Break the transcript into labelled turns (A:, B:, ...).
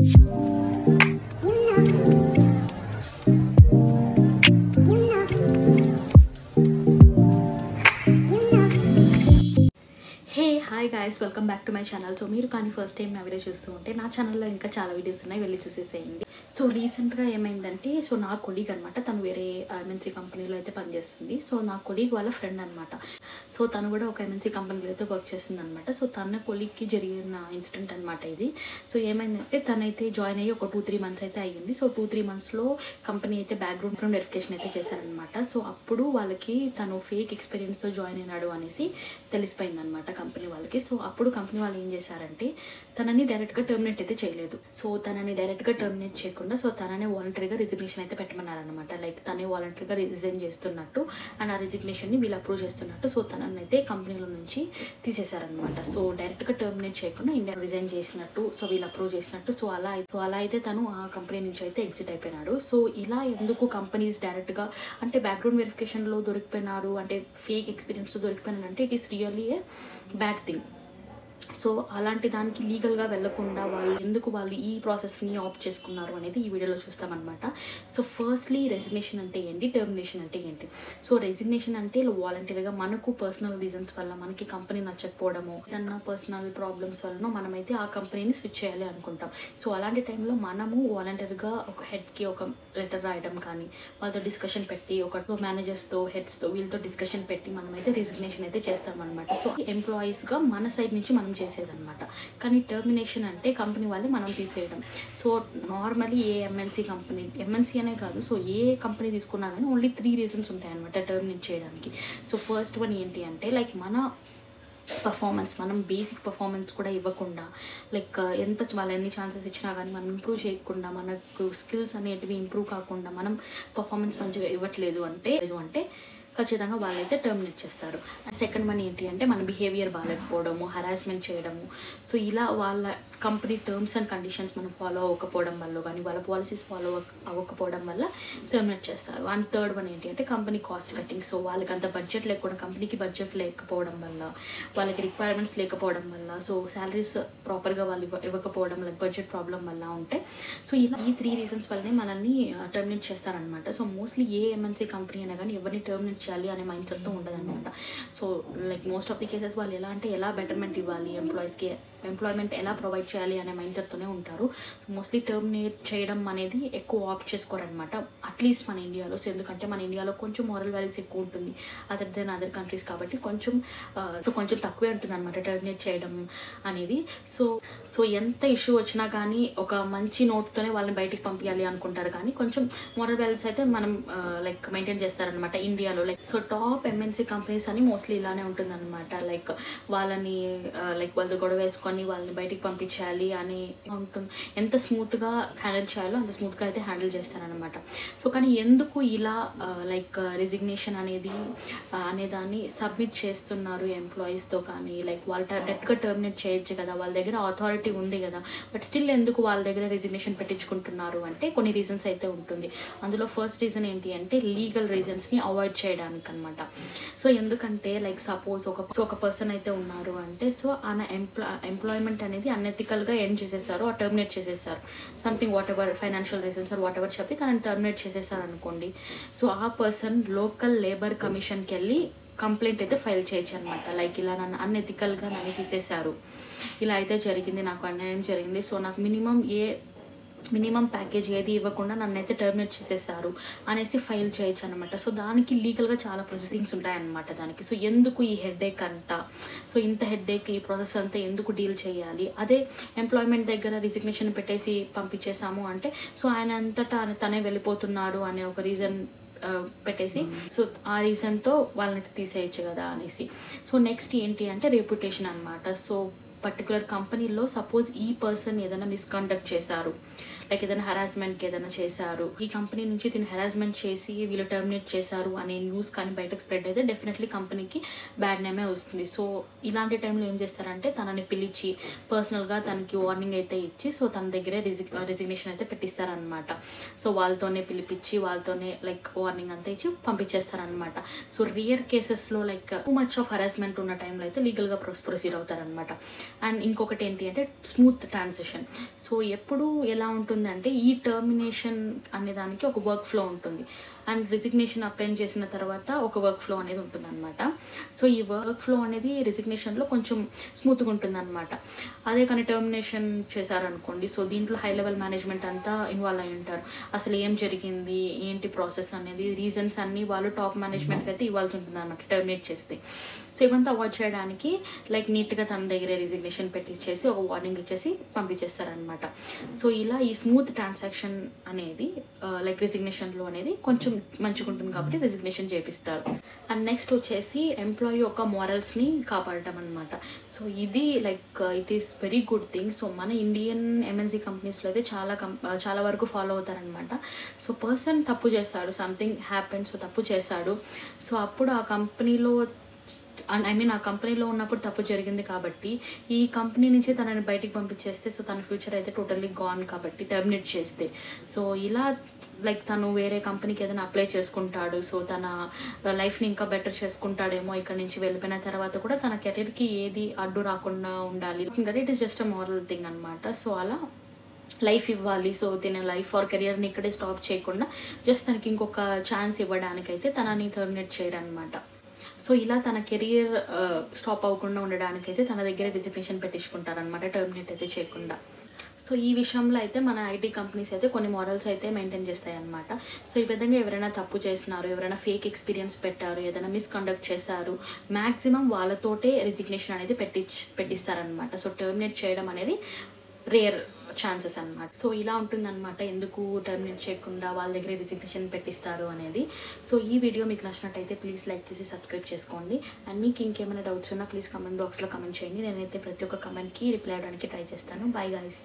A: Hi guys, welcome back to my channel. So మీరు కానీ first time నా video చూస్తూ ఉంటే నా ఛానల్లో ఇంకా చాలా వీడియోస్ ఉన్నాయి, వెళ్ళి చూసేసేయండి. సో రీసెంట్గా ఏమైందంటే, సో నా కొలీగ్ అనమాట, తను వేరే ఎంఎన్సీ కంపెనీలో అయితే పనిచేస్తుంది. సో నా కొలీగ్ వాళ్ళ ఫ్రెండ్ అనమాట. సో తను కూడా ఒక ఎంఎన్సీ కంపెనీలో అయితే వర్క్ చేస్తుంది అనమాట. సో తన కొలీగ్కి జరిగిన ఇన్సిడెంట్ అనమాట ఇది. సో ఏమైందంటే, తనైతే జాయిన్ అయ్యి ఒక 2-3 మంత్స్ అయితే అయ్యింది. సో 2-3 మంత్స్లో కంపెనీ అయితే బ్యాక్గ్రౌండ్ వెరిఫికేషన్ అయితే చేశారనమాట. సో అప్పుడు వాళ్ళకి తను ఫేక్ ఎక్స్పీరియన్స్తో జాయిన్ అయినాడు అనేసి తెలిసిపోయింది అనమాట కంపెనీ వాళ్ళకి. సో అప్పుడు కంపెనీ వాళ్ళు ఏం చేశారంటే, తనని డైరెక్ట్గా టర్మినేట్ అయితే చేయలేదు. సో తనని డైరెక్ట్గా టర్మినేట్ చేయకుండా సో తననే వాలంటరీగా రిజిగ్నేషన్ అయితే పెట్టమన్నారనమాట. లైక్ తనే వాలంటరీగా రిజైన్ చేస్తున్నట్టు అండ్ ఆ రిజిగ్నేషన్ని వీళ్ళు అప్రూవ్ చేస్తున్నట్టు సో తనని అయితే కంపెనీలో నుంచి తీసేశారనమాట. సో డైరెక్ట్గా టర్మినేట్ చేయకుండా ఇండియా రిజైన్ చేసినట్టు సో వీళ్ళు అప్రూవ్ చేసినట్టు సో అలా అయితే తను ఆ కంపెనీ నుంచి అయితే ఎగ్జిట్ అయిపోయినాడు. సో ఇలా ఎందుకు కంపెనీస్ డైరెక్ట్గా అంటే బ్యాక్గ్రౌండ్ వెరిఫికేషన్లో దొరికిపోయినారు అంటే ఫేక్ ఎక్స్పీరియన్స్తో దొరికిపోయినారు అంటే it is really A bad thing. So అలాంటి దానికి లీగల్గా వెళ్లకుండా వాళ్ళు ఈ ప్రాసెస్ని ఆప్ట్ చేసుకున్నారు అనేది ఈ వీడియోలో చూస్తామన్నమాట. సో ఫస్ట్లీ రెసిగ్నేషన్ అంటే ఏంటి, టర్మినేషన్ అంటే ఏంటి. సో రెసిగ్నేషన్ అంటే వాలంటీర్గా మనకు పర్సనల్ రీజన్స్ వల్ల మనకి కంపెనీ నచ్చకపోవడము, ఏదన్నా పర్సనల్ ప్రాబ్లమ్స్ వల్ల మనమైతే ఆ కంపెనీని స్విచ్ చేయాలి అనుకుంటాం. సో అలాంటి టైంలో మనము వాలంటీర్గా ఒక హెడ్కి ఒక లెటర్ రాయడం కానీ, వాళ్ళతో డిస్కషన్ పెట్టి ఒక మేనేజర్స్తో హెడ్స్తో వీళ్ళతో డిస్కషన్ పెట్టి మనమైతే రెసిగ్నేషన్ అయితే చేస్తామన్నమాట. సో ఎంప్లాయీస్గా మన సైడ్ నుంచి మనం చేసేదన్నమాట. కానీ టర్మినేషన్ అంటే కంపెనీ వాళ్ళే మనం తీసేయడం. సో నార్మలీ ఏ ఎంఎన్సీ అనే కాదు, సో ఏ కంపెనీ తీసుకున్నా కానీ ఓన్లీ 3 రీజన్స్ ఉంటాయన్నమాట టర్మినేట్ చేయడానికి. సో ఫస్ట్ వన్ ఏంటి అంటే, లైక్ మనం బేసిక్ పర్ఫార్మెన్స్ కూడా ఇవ్వకుండా, లైక్ వాళ్ళు ఎన్ని ఛాన్సెస్ ఇచ్చినా కానీ మనం ఇంప్రూవ్ చేయకుండా, మనకు స్కిల్స్ అనేటివి ఇంప్రూవ్ కాకుండా మనం పర్ఫార్మెన్స్ మంచిగా ఇవ్వట్లేదు అంటే ఖచ్చితంగా వాళ్ళైతే టర్మినేట్ చేస్తారు. అండ్ సెకండ్ వన్ ఏంటి అంటే, మన బిహేవియర్ బాగాలేకపోవడము, హరాస్మెంట్ చేయడము, సో ఇలా వాళ్ళ కంపెనీ టర్మ్స్ అండ్ కండిషన్స్ మనం ఫాలో అవ్వకపోవడం వల్ల కానీ, వాళ్ళ పాలసీస్ ఫాలో అవ్వకపోవడం వల్ల టర్మినేట్ చేస్తారు. అండ్ థర్డ్ వన్ ఏంటి అంటే కంపెనీ కాస్ట్ కటింగ్. సో వాళ్ళకి అంత బడ్జెట్ లేకపోవడం, కంపెనీకి బడ్జెట్ లేకపోవడం వల్ల, వాళ్ళకి రిక్వైర్మెంట్స్ లేకపోవడం వల్ల, సో శాలరీస్ ప్రాపర్గా వాళ్ళు ఇవ్వకపోవడం, లైక్ బడ్జెట్ ప్రాబ్లం వల్ల ఉంటే, సో ఇలా ఈ 3 రీజన్స్ వల్లనే మనల్ని టర్మినేట్ చేస్తారనమాట. సో మోస్ట్లీ ఏ ఎంఎన్సీ కంపెనీ అయినా కానీ ఎవరిని టర్మినేట్ చేయాలి అనే మైండ్ సెట్తో ఉండదన్నమాట. So like most of the cases వాళ్ళు ఎలా బెటర్మెంట్ ఇవ్వాలి, ఎంప్లాయీస్కి ఎంప్లాయ్మెంట్ ఎలా ప్రొవైడ్ చేయాలి అనే మైండ్ సెట్తోనే ఉంటారు. సో మోస్ట్లీ టర్మినేట్ చేయడం అనేది ఎక్కువ ఆప్ట్ చేసుకోరనమాట, అట్లీస్ట్ మన ఇండియాలో. సో ఎందుకంటే మన ఇండియాలో కొంచెం మోరల్ వాల్యూస్ ఎక్కువ ఉంటుంది అదర్ దెన్ అదర్ కంట్రీస్ కాబట్టి కొంచెం తక్కువే ఉంటుంది అనమాట టర్మినేట్ చేయడం అనేది. సో ఎంత ఇష్యూ వచ్చినా కానీ ఒక మంచి నోట్తోనే వాళ్ళని బయటికి పంపించాలి అనుకుంటారు, కానీ కొంచెం మోరల్ వాల్యూస్ అయితే మనం లైక్ మెయింటైన్ చేస్తారనమాట ఇండియాలో. Like so top MNC companies అని మోస్ట్లీ ఇలానే ఉంటుందన్నమాట. లైక్ వాళ్ళని వాళ్ళతో గొడవ వేసుకొని వాళ్ళని బయటికి పంపించాలి అని ఉంటుంది. ఎంత స్మూత్గా హ్యాండిల్ చేయాలో అంత స్మూత్గా అయితే హ్యాండిల్ చేస్తారనమాట. సో కానీ ఎందుకు ఇలా లైక్ రిజిగ్నేషన్ అనేదాన్ని సబ్మిట్ చేస్తున్నారు ఎంప్లాయీస్తో కానీ, లైక్ వాళ్ళు డైరెక్ట్గా టర్మినేట్ చేయొచ్చు కదా, వాళ్ళ దగ్గర అథారిటీ ఉంది కదా, బట్ స్టిల్ ఎందుకు వాళ్ళ దగ్గర రిజిగ్నేషన్ పెట్టించుకుంటున్నారు అంటే కొన్ని రీజన్స్ అయితే ఉంటుంది. అందులో ఫస్ట్ రీజన్ ఏంటి అంటే లీగల్ రీజన్స్ని అవాయిడ్ చేయడానికి అనమాట. సో ఎందుకంటే లైక్ సపోజ్ ఒక పర్సన్ అయితే ఉన్నారు అంటే, సో ఆయన ఎంప్లాయ్మెంట్ అనేది అన్ఎథికల్గా ఎండ్ చేసేసారు, టర్మినేట్ చేసేసారు, something whatever financial reasons or whatever చెప్పి తనని టర్మినేట్ చేసేసారు అనుకోండి. సో ఆ పర్సన్ లోకల్ లేబర్ కమిషన్కి వెళ్ళి కంప్లైంట్ అయితే ఫైల్ చేయొచ్చు అనమాట. లైక్ ఇలా నన్ను అన్ఎథికల్గా తీసేశారు, ఇలా అయితే జరిగింది, నాకు అన్యాయం జరిగింది, సో నాకు మినిమం ప్యాకేజ్ ఏది ఇవ్వకుండా నన్ను అయితే టర్మినేట్ చేసేసారు అనేసి ఫైల్ చేయొచ్చు అనమాట. సో దానికి లీగల్గా చాలా ప్రొసీడింగ్స్ ఉంటాయన్నమాట దానికి. సో ఎందుకు ఈ హెడ్ఏక్ సో ఇంత హెడ్ఏక్, ఈ ప్రాసెస్ అంతా ఎందుకు డీల్ చేయాలి. అదే ఎంప్లాయ్మెంట్ దగ్గర రిజిగ్నేషన్ పెట్టేసి పంపించేసాము అంటే, సో ఆయన అంతటా తనే వెళ్ళిపోతున్నాడు అనే ఒక రీజన్ పెట్టేసి సో ఆ రీజన్తో వాళ్ళని తీసేయచ్చు కదా అనేసి. సో నెక్స్ట్ ఏంటి అంటే రెప్యుటేషన్ అనమాట. సో పర్టికులర్ కంపెనీలో సపోజ్ ఈ పర్సన్ ఏదైనా మిస్కండక్ట్ చేశారు, లైక్ ఏదైనా హెరాస్మెంట్కి ఏదైనా చేశారు, ఈ కంపెనీ నుంచి దీన్ని హెరాస్మెంట్ చేసి వీళ్ళు టర్మినేట్ చేశారు అనే న్యూస్ కానీ బయటకు స్ప్రెడ్ అయితే డెఫినెట్లీ కంపెనీకి బ్యాడ్ నేమే వస్తుంది. సో ఇలాంటి టైంలో ఏం చేస్తారంటే తనని పిలిచి పర్సనల్గా తనకి వార్నింగ్ అయితే ఇచ్చి సో తన దగ్గరే రిజిగ్నేషన్ అయితే పెట్టిస్తారనమాట. సో వాళ్ళతోనే పిలిపించి వాళ్ళతోనే లైక్ వార్నింగ్ అంతా ఇచ్చి పంపించేస్తారనమాట. సో రియర్ కేసెస్లో like too much of harassment ఉన్న టైంలో అయితే లీగల్గా ప్రొసీడ్ అవుతారనమాట. అండ్ ఇంకొకటి ఏంటి అంటే స్మూత్ ట్రాన్సిషన్. సో ఎప్పుడు ఎలా ఉంటుందంటే ఈ టర్మినేషన్ అనే దానికి ఒక వర్క్ ఫ్లో ఉంటుంది అండ్ రిజిగ్నేషన్ అప్లైన్ చేసిన తర్వాత ఒక వర్క్ ఫ్లో అనేది ఉంటుంది అనమాట. సో ఈ వర్క్ ఫ్లో అనేది రిజిగ్నేషన్లో కొంచెం స్మూత్గా ఉంటుంది అనమాట. అదే కానీ టర్మినేషన్ చేశారనుకోండి, సో దీంట్లో హై లెవెల్ మేనేజ్మెంట్ అంతా ఇన్వాల్వ్ అయి ఉంటారు. అసలు ఏం జరిగింది, ఏంటి ప్రాసెస్ అనేది, రీజన్స్ అన్నీ వాళ్ళు టాప్ మేనేజ్మెంట్కి అయితే ఇవ్వాల్సి ఉంటుంది అనమాట టర్మినేట్ చేస్తే. సో ఇవంతా అవాయిడ్ చేయడానికి లైక్ నీట్గా తన దగ్గరే రిజిగ్నేషన్ పెట్టించేసి ఒక వార్నింగ్ ఇచ్చేసి పంపించేస్తారనమాట. సో ఇలా ఈ స్మూత్ ట్రాన్సాక్షన్ అనేది లైక్ రిజిగ్నేషన్లో అనేది కొంచెం మంచిగా ఉంటుంది కాబట్టి రిజిగ్నేషన్ చేపిస్తారు. అండ్ నెక్స్ట్ వచ్చేసి ఎంప్లాయీ యొక్క మారల్స్ని కాపాడటం అనమాట. సో ఇది like it is very good thing. So మన ఇండియన్ ఎంఎన్సీ కంపెనీస్లో అయితే చాలా వరకు ఫాలో అవుతారనమాట. సో పర్సన్ తప్పు చేస్తాడు, సంథింగ్ హ్యాపెన్, సో తప్పు చేశాడు, సో అప్పుడు ఆ కంపెనీలో ఆ కంపెనీలో ఉన్నప్పుడు తప్పు జరిగింది కాబట్టి ఈ కంపెనీ నుంచి తనని బయటికి పంపించేస్తే సో తన ఫ్యూచర్ అయితే టోటల్లీ గాన్ కాబట్టి టర్మినేట్ చేస్తే, సో ఇలా లైక్ తను వేరే కంపెనీకి ఏదైనా అప్లై చేసుకుంటాడు, సో తన లైఫ్ని ఇంకా బెటర్ చేసుకుంటాడేమో ఇక్కడ నుంచి వెళ్ళిపోయిన తర్వాత కూడా తన కెరీర్కి ఏది అడ్డు రాకుండా ఉండాలి. ఇంకా it is just a moral thing అనమాట. సో అలా లైఫ్ ఇవ్వాలి. సో తన లైఫ్ ఆర్ కెరియర్ని ఇక్కడే స్టాప్ చేయకుండా జస్ట్ తనకి ఇంకొక ఛాన్స్ ఇవ్వడానికైతే తనని టర్మినేట్ చేయరనమాట. సో ఇలా తన కెరియర్ స్టాప్ అవ్వకుండా ఉండడానికైతే తన దగ్గర రిజిగ్నేషన్ పెట్టించుకుంటారనమాట, టర్మినేట్ అయితే చేయకుండా. సో ఈ విషయంలో అయితే మన ఐటీ కంపెనీస్ అయితే కొన్ని మోరల్స్ అయితే మెయింటైన్ చేస్తాయి అనమాట. సో ఈ విధంగా ఎవరైనా తప్పు చేస్తున్నారు, ఎవరైనా ఫేక్ ఎక్స్పీరియన్స్ పెట్టారు, ఏదైనా మిస్కండక్ట్ చేశారు, మ్యాక్సిమం వాళ్ళతోటే రిజిగ్నేషన్ అనేది పెట్టిస్తారనమాట. సో టర్మినేట్ చేయడం అనేది రేర్ ఛాన్సెస్ అనమాట. సో ఇలా ఉంటుందన్నమాట ఎందుకు టర్మినేట్ చేయకుండా వాళ్ళ దగ్గర రిజిగ్నేషన్ పెట్టిస్తారు అనేది. సో ఈ వీడియో మీకు నచ్చినట్టయితే ప్లీజ్ లైక్ చేసి సబ్స్క్రైబ్ చేసుకోండి. అండ్ మీకు ఇంకేమైనా డౌట్స్ ఉన్నా ప్లీజ్ కమెంట్ బాక్స్లో కమెంట్ చేయండి. నేనైతే ప్రతి ఒక్క కమెంట్కి రిప్లై అవ్వడానికి ట్రై చేస్తాను. Bye guys.